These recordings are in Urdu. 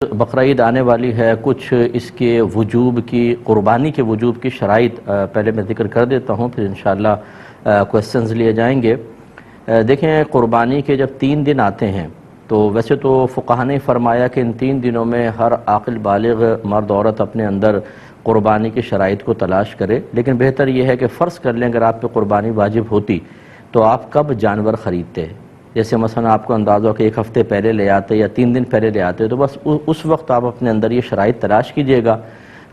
بقرہ عید آنے والی ہے، کچھ اس کے وجوب کی، قربانی کے وجوب کی شرائط پہلے میں ذکر کر دیتا ہوں، پھر انشاءاللہ کوسچنز لیے جائیں گے۔ دیکھیں، قربانی کے جب 3 دن آتے ہیں تو ویسے تو فقہاء نے فرمایا کہ ان 3 دنوں میں ہر عاقل بالغ مرد عورت اپنے اندر قربانی کی شرائط کو تلاش کرے، لیکن بہتر یہ ہے کہ فرض کر لیں اگر آپ پہ قربانی واجب ہوتی تو آپ کب جانور خریدتے؟ جیسے مثلا آپ کو اندازہ ہو کہ 1 ہفتے پہلے لے آتے یا 3 دن پہلے لے آتے، تو بس اس وقت آپ اپنے اندر یہ شرائط تلاش کیجئے گا۔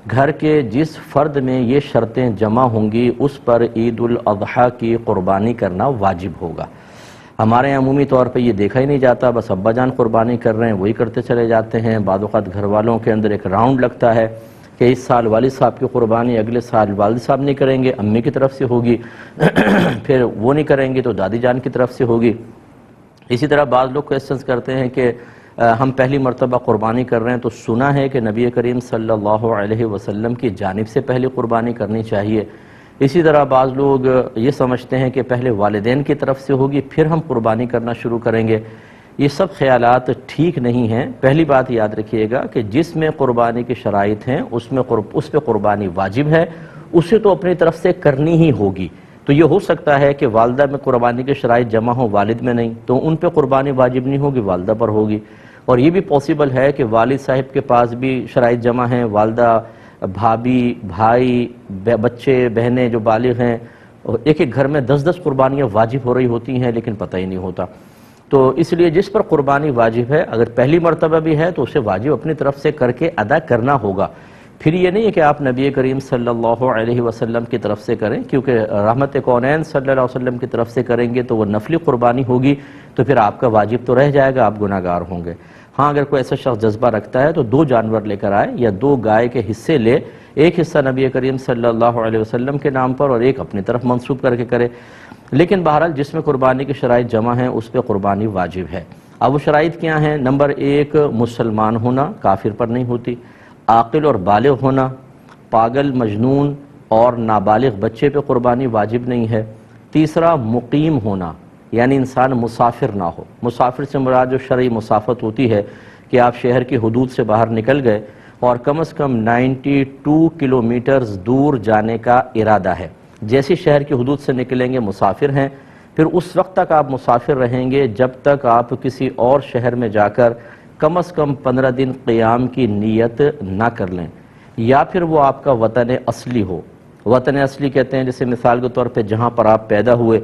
گھر کے جس فرد میں یہ شرطیں جمع ہوں گی اس پر عید الاضحیٰ کی قربانی کرنا واجب ہوگا۔ ہمارے یہاں عمومی طور پہ یہ دیکھا ہی نہیں جاتا، بس ابا جان قربانی کر رہے ہیں وہی کرتے چلے جاتے ہیں۔ بعض اوقات گھر والوں کے اندر ایک راؤنڈ لگتا ہے کہ اس سال والد صاحب کی قربانی اگلے سال والد صاحب نہیں کریں گے، امی کی طرف سے ہوگی، پھر وہ نہیں کریں گے تو دادی جان کی طرف سے ہوگی۔ اسی طرح بعض لوگ کوسچنز کرتے ہیں کہ ہم پہلی مرتبہ قربانی کر رہے ہیں تو سنا ہے کہ نبی کریم صلی اللہ علیہ وسلم کی جانب سے پہلی قربانی کرنی چاہیے۔ اسی طرح بعض لوگ یہ سمجھتے ہیں کہ پہلے والدین کی طرف سے ہوگی پھر ہم قربانی کرنا شروع کریں گے۔ یہ سب خیالات ٹھیک نہیں ہیں۔ پہلی بات یاد رکھیے گا کہ جس میں قربانی کی شرائط ہیں اس پہ قربانی واجب ہے، اسے تو اپنی طرف سے کرنی ہی ہوگی۔ تو یہ ہو سکتا ہے کہ والدہ میں قربانی کے شرائط جمع ہوں، والد میں نہیں، تو ان پہ قربانی واجب نہیں ہوگی، والدہ پر ہوگی۔ اور یہ بھی پاسبل ہے کہ والد صاحب کے پاس بھی شرائط جمع ہیں، والدہ، بھابھی، بھائی، بچے، بہنیں جو بالغ ہیں، ایک ایک گھر میں 10 قربانیاں واجب ہو رہی ہوتی ہیں لیکن پتہ ہی نہیں ہوتا۔ تو اس لیے جس پر قربانی واجب ہے، اگر پہلی مرتبہ بھی ہے تو اسے واجب اپنی طرف سے کر کے ادا کرنا ہوگا۔ پھر یہ نہیں ہے کہ آپ نبی کریم صلی اللہ علیہ وسلم کی طرف سے کریں، کیونکہ رحمت کونین صلی اللہ علیہ وسلم کی طرف سے کریں گے تو وہ نفلی قربانی ہوگی، تو پھر آپ کا واجب تو رہ جائے گا، آپ گناہگار ہوں گے۔ ہاں، اگر کوئی ایسا شخص جذبہ رکھتا ہے تو 2 جانور لے کر آئے یا 2 گائے کے حصے لے، ایک حصہ نبی کریم صلی اللہ علیہ وسلم کے نام پر اور ایک اپنی طرف منسوب کر کے کرے۔ لیکن بہرحال جس میں قربانی کی شرائط جمع ہیں اس پہ قربانی واجب ہے۔ اب وہ شرائط کیا ہیں؟ نمبر 1، مسلمان ہونا، کافر پر نہیں ہوتی۔ عاقل اور بالغ ہونا، پاگل، مجنون اور نابالغ بچے پہ قربانی واجب نہیں ہے۔ تیسرا، مقیم ہونا، یعنی انسان مسافر نہ ہو۔ مسافر سے مراد جو شرعی مسافت ہوتی ہے کہ آپ شہر کی حدود سے باہر نکل گئے اور کم از کم 92 کلومیٹرز دور جانے کا ارادہ ہے۔ جیسے شہر کی حدود سے نکلیں گے مسافر ہیں، پھر اس وقت تک آپ مسافر رہیں گے جب تک آپ کسی اور شہر میں جا کر کم از کم 15 دن قیام کی نیت نہ کر لیں، یا پھر وہ آپ کا وطن اصلی ہو۔ وطن اصلی کہتے ہیں جیسے مثال کے طور پہ جہاں پر آپ پیدا ہوئے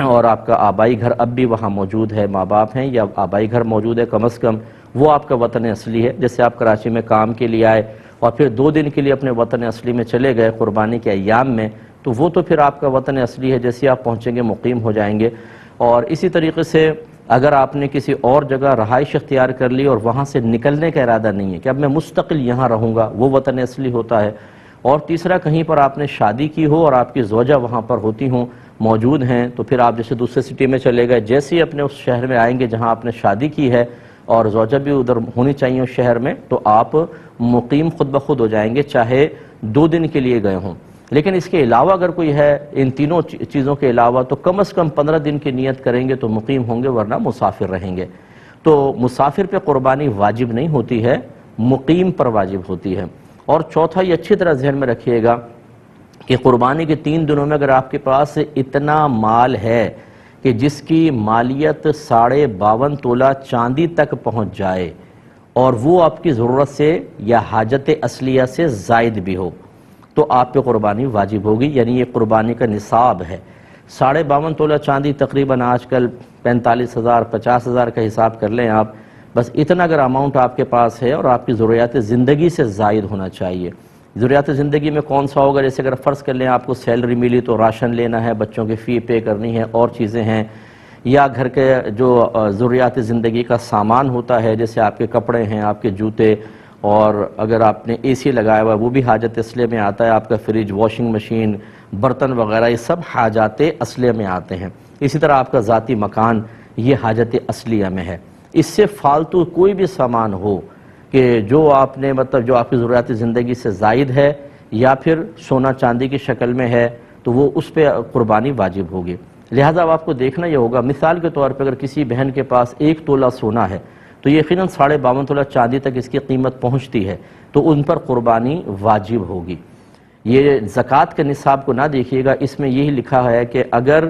اور آپ کا آبائی گھر اب بھی وہاں موجود ہے، ماں باپ ہیں یا آبائی گھر موجود ہے، کم از کم وہ آپ کا وطن اصلی ہے۔ جیسے آپ کراچی میں کام کے لیے آئے اور پھر 2 دن کے لیے اپنے وطن اصلی میں چلے گئے قربانی کے ایام میں، تو وہ تو پھر آپ کا وطن اصلی ہے، جیسے آپ پہنچیں گے مقیم ہو جائیں گے۔ اور اسی طریقے سے اگر آپ نے کسی اور جگہ رہائش اختیار کر لی اور وہاں سے نکلنے کا ارادہ نہیں ہے کہ اب میں مستقل یہاں رہوں گا، وہ وطن اصلی ہوتا ہے۔ اور تیسرا، کہیں پر آپ نے شادی کی ہو اور آپ کی زوجہ وہاں پر ہوتی ہوں، موجود ہیں، تو پھر آپ جیسے دوسرے سٹی میں چلے گئے، جیسے ہی اپنے اس شہر میں آئیں گے جہاں آپ نے شادی کی ہے اور زوجہ بھی ادھر ہونی چاہیے اس شہر میں، تو آپ مقیم خود بخود ہو جائیں گے، چاہے 2 دن کے لیے گئے ہوں۔ لیکن اس کے علاوہ اگر کوئی ہے، ان تینوں چیزوں کے علاوہ، تو کم از کم 15 دن کی نیت کریں گے تو مقیم ہوں گے، ورنہ مسافر رہیں گے۔ تو مسافر پہ قربانی واجب نہیں ہوتی ہے، مقیم پر واجب ہوتی ہے۔ اور چوتھا، یہ اچھی طرح ذہن میں رکھیے گا کہ قربانی کے 3 دنوں میں اگر آپ کے پاس اتنا مال ہے کہ جس کی مالیت 52.5 تولہ چاندی تک پہنچ جائے اور وہ آپ کی ضرورت سے یا حاجت اصلیہ سے زائد بھی ہو، تو آپ پہ قربانی واجب ہوگی، یعنی یہ قربانی کا نصاب ہے۔ 52.5 تولہ چاندی تقریباً آج کل 45,000 50,000 کا حساب کر لیں آپ، بس اتنا اگر اماؤنٹ آپ کے پاس ہے اور آپ کی ضروریات زندگی سے زائد ہونا چاہیے۔ ضروریات زندگی میں کون سا ہوگا؟ جیسے اگر فرض کر لیں آپ کو سیلری ملی تو راشن لینا ہے، بچوں کی فی پے کرنی ہے، اور چیزیں ہیں، یا گھر کے جو ضروریات زندگی کا سامان ہوتا ہے، جیسے آپ کے کپڑے ہیں، آپ کے جوتے، اور اگر آپ نے اے سی لگایا ہوا ہے وہ بھی حاجت اصلیہ میں آتا ہے، آپ کا فریج، واشنگ مشین، برتن وغیرہ، یہ سب حاجات اصلیہ میں آتے ہیں۔ اسی طرح آپ کا ذاتی مکان، یہ حاجت اصلیہ میں ہے۔ اس سے فالتو کوئی بھی سامان ہو کہ جو آپ نے جو آپ کی ضروریات زندگی سے زائد ہے یا پھر سونا چاندی کی شکل میں ہے، تو وہ اس پہ قربانی واجب ہوگی۔ لہٰذا اب آپ کو دیکھنا یہ ہوگا، مثال کے طور پہ اگر کسی بہن کے پاس 1 تولہ سونا ہے تو یقیناً 52.5 تولہ چاندی تک اس کی قیمت پہنچتی ہے تو ان پر قربانی واجب ہوگی۔ یہ زکوٰۃ کے نصاب کو نہ دیکھیے گا، اس میں یہی لکھا ہے کہ اگر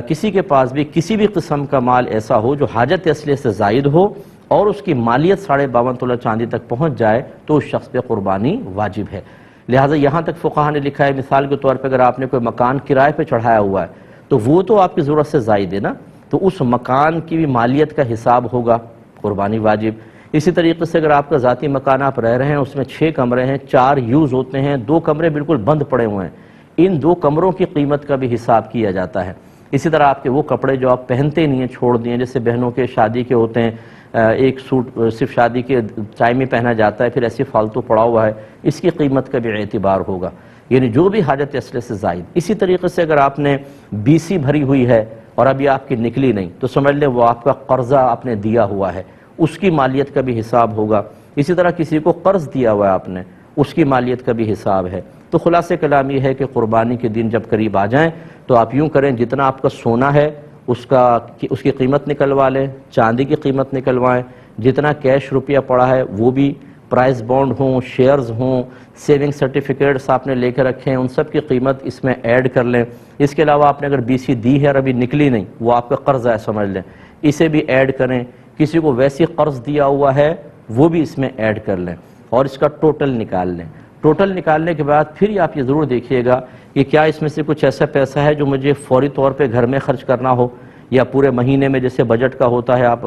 کسی کے پاس بھی کسی بھی قسم کا مال ایسا ہو جو حاجت اصلیہ سے زائد ہو اور اس کی مالیت 52.5 تولہ چاندی تک پہنچ جائے تو اس شخص پہ قربانی واجب ہے۔ لہٰذا یہاں تک فقہاء نے لکھا ہے، مثال کے طور پہ اگر آپ نے کوئی مکان کرائے پہ چڑھایا ہوا ہے تو وہ تو آپ کی ضرورت سے زائد ہے نا، تو اس مکان کی بھی مالیت کا حساب ہوگا، قربانی واجب۔ اسی طریقے سے اگر آپ کا ذاتی مکان آپ رہ رہے ہیں، اس میں 6 کمرے ہیں، 4 یوز ہوتے ہیں، 2 کمرے بالکل بند پڑے ہوئے ہیں، ان 2 کمروں کی قیمت کا بھی حساب کیا جاتا ہے۔ اسی طرح آپ کے وہ کپڑے جو آپ پہنتے نہیں ہیں، چھوڑ دیے، جیسے بہنوں کے شادی کے ہوتے ہیں، ایک سوٹ صرف شادی کے ٹائم میں پہنا جاتا ہے، پھر ایسے فالتو پڑا ہوا ہے، اس کی قیمت کا بھی اعتبار ہوگا، یعنی جو بھی حاجت اصلیہ سے زائد۔ اسی طریقے سے اگر آپ نے BC بھری ہوئی ہے اور ابھی آپ کی نکلی نہیں تو سمجھ لیں وہ آپ کا قرضہ آپ نے دیا ہوا ہے، اس کی مالیت کا بھی حساب ہوگا۔ اسی طرح کسی کو قرض دیا ہوا ہے آپ نے، اس کی مالیت کا بھی حساب ہے۔ تو خلاصہ کلام یہ ہے کہ قربانی کے دن جب قریب آ جائیں تو آپ یوں کریں، جتنا آپ کا سونا ہے اس کی قیمت نکلوا لیں، چاندی کی قیمت نکلوائیں، جتنا کیش روپیہ پڑا ہے وہ بھی، پرائز بانڈ ہوں، شیئرز ہوں، سیونگ سرٹیفکیٹس آپ نے لے کے رکھے ہیں، ان سب کی قیمت اس میں ایڈ کر لیں۔ اس کے علاوہ آپ نے اگر BC دی ہے اور ابھی نکلی نہیں، وہ آپ کا قرض ہے سمجھ لیں، اسے بھی ایڈ کریں۔ کسی کو ویسی قرض دیا ہوا ہے وہ بھی اس میں ایڈ کر لیں اور اس کا ٹوٹل نکال لیں۔ ٹوٹل نکالنے کے بعد پھر آپ یہ ضرور دیکھیے گا کہ کیا اس میں سے کچھ ایسا پیسہ ہے جو مجھے فوری طور پہ گھر میں خرچ کرنا ہو، یا پورے مہینے میں جیسے بجٹ کا ہوتا ہے آپ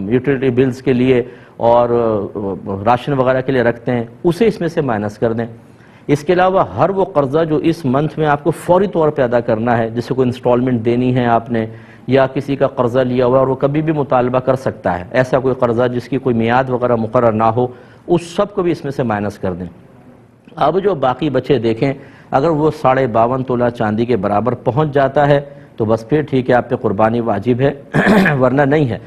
یوٹیلیٹی بلز کے لیے اور راشن وغیرہ کے لیے رکھتے ہیں، اسے اس میں سے مائنس کر دیں۔ اس کے علاوہ ہر وہ قرضہ جو اس منتھ میں آپ کو فوری طور پہ ادا کرنا ہے، جیسے کوئی انسٹالمنٹ دینی ہے آپ نے، یا کسی کا قرضہ لیا ہوا اور وہ کبھی بھی مطالبہ کر سکتا ہے، ایسا کوئی قرضہ جس کی کوئی میعاد وغیرہ مقرر نہ ہو، اس سب کو بھی اس میں سے مائنس کر دیں۔ اب جو باقی بچے دیکھیں، اگر وہ 52.5 تولہ چاندی کے برابر پہنچ جاتا ہے تو بس پھر ٹھیک ہے، آپ پہ قربانی واجب ہے، ورنہ نہیں ہے۔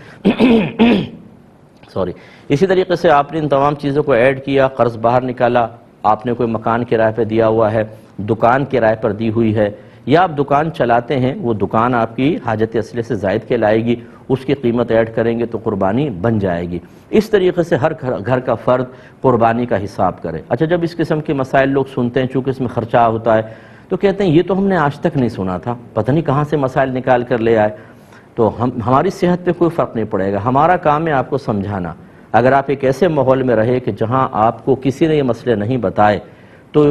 اسی طریقے سے آپ نے ان تمام چیزوں کو ایڈ کیا، قرض باہر نکالا، آپ نے کوئی مکان کرائے پہ دیا ہوا ہے، دکان کرائے پر دی ہوئی ہے، یا آپ دکان چلاتے ہیں، وہ دکان آپ کی حاجت اصلیہ سے زائد کے لائے گی، اس کی قیمت ایڈ کریں گے تو قربانی بن جائے گی۔ اس طریقے سے ہر گھر کا فرد قربانی کا حساب کرے۔ اچھا، جب اس قسم کے مسائل لوگ سنتے ہیں، چونکہ اس میں خرچہ ہوتا ہے، تو کہتے ہیں یہ تو ہم نے آج تک نہیں سنا تھا، پتہ نہیں کہاں سے مسائل نکال کر لے آئے۔ تو ہماری صحت پہ کوئی فرق نہیں پڑے گا، ہمارا کام ہے آپ کو سمجھانا۔ اگر آپ ایک ایسے ماحول میں رہے کہ جہاں آپ کو کسی نے یہ مسئلے نہیں بتائے تو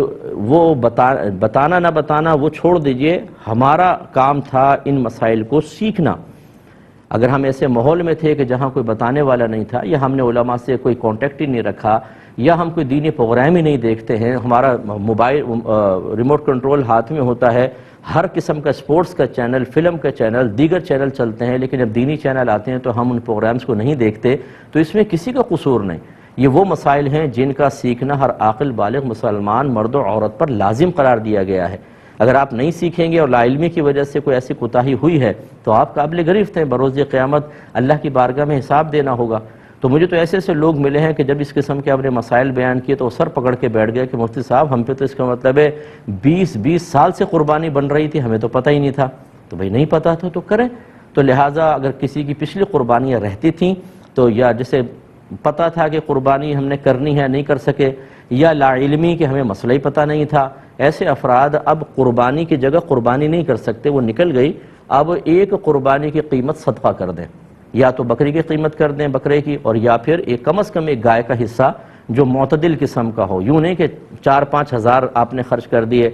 وہ بتانا نہ بتانا وہ چھوڑ دیجئے، ہمارا کام تھا ان مسائل کو سیکھنا۔ اگر ہم ایسے ماحول میں تھے کہ جہاں کوئی بتانے والا نہیں تھا، یا ہم نے علماء سے کوئی کانٹیکٹ ہی نہیں رکھا، یا ہم کوئی دینی پروگرام ہی نہیں دیکھتے ہیں، ہمارا موبائل ریموٹ کنٹرول ہاتھ میں ہوتا ہے، ہر قسم کا سپورٹس کا چینل، فلم کا چینل، دیگر چینل چلتے ہیں، لیکن جب دینی چینل آتے ہیں تو ہم ان پروگرامز کو نہیں دیکھتے، تو اس میں کسی کا قصور نہیں۔ یہ وہ مسائل ہیں جن کا سیکھنا ہر عاقل بالغ مسلمان مرد و عورت پر لازم قرار دیا گیا ہے۔ اگر آپ نہیں سیکھیں گے اور لا علمی کی وجہ سے کوئی ایسی کوتاہی ہوئی ہے تو آپ قابل گرفت ہیں، بروز قیامت اللہ کی بارگاہ میں حساب دینا ہوگا۔ تو مجھے تو ایسے لوگ ملے ہیں کہ جب اس قسم کے اپنے مسائل بیان کیے تو سر پکڑ کے بیٹھ گئے کہ مفتی صاحب ہم پہ تو اس کا مطلب ہے 20 سال سے قربانی بن رہی تھی، ہمیں تو پتہ ہی نہیں تھا۔ تو بھئی نہیں پتہ تھا تو کریں۔ تو لہٰذا اگر کسی کی پچھلی قربانیاں رہتی تھیں تو یا جسے پتہ تھا کہ قربانی ہم نے کرنی ہے نہیں کر سکے، یا لا علمی کہ ہمیں مسئلہ ہی پتہ نہیں تھا، ایسے افراد اب قربانی کی جگہ قربانی نہیں کر سکتے، وہ نکل گئی، اب ایک قربانی کی قیمت صدقہ کر دیں، یا تو بکری کی قیمت کر دیں بکرے کی، اور یا پھر ایک کم از کم ایک گائے کا حصہ جو معتدل قسم کا ہو، یوں نہیں کہ 4-5 ہزار آپ نے خرچ کر دیے،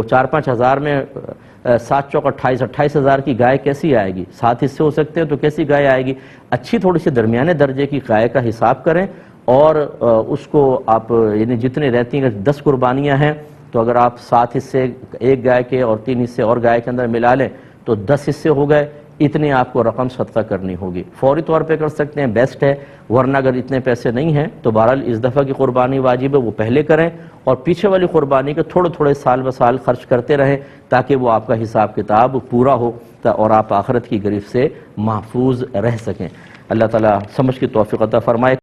4-5 ہزار میں 7 چوک 28 ہزار کی گائے کیسی آئے گی؟ 7 حصے ہو سکتے ہیں تو کیسی گائے آئے گی؟ اچھی تھوڑی سی درمیانے درجے کی گائے کا حساب کریں، اور اس کو آپ یعنی جتنے رہتی ہیں، 10 قربانیاں ہیں تو اگر آپ 7 حصے ایک گائے کے اور 3 حصے اور گائے کے اندر ملا لیں تو 10 حصے ہو گئے، اتنے آپ کو رقم صدقہ کرنی ہوگی۔ فوری طور پہ کر سکتے ہیں، بیسٹ ہے، ورنہ اگر اتنے پیسے نہیں ہیں تو بہرحال اس دفعہ کی قربانی واجب ہے وہ پہلے کریں، اور پیچھے والی قربانی کے تھوڑے سال بسال خرچ کرتے رہیں تاکہ وہ آپ کا حساب کتاب پورا ہو اور آپ آخرت کی گرفت سے محفوظ رہ سکیں۔ اللہ تعالیٰ سمجھ کی توفیق عطا فرمائے۔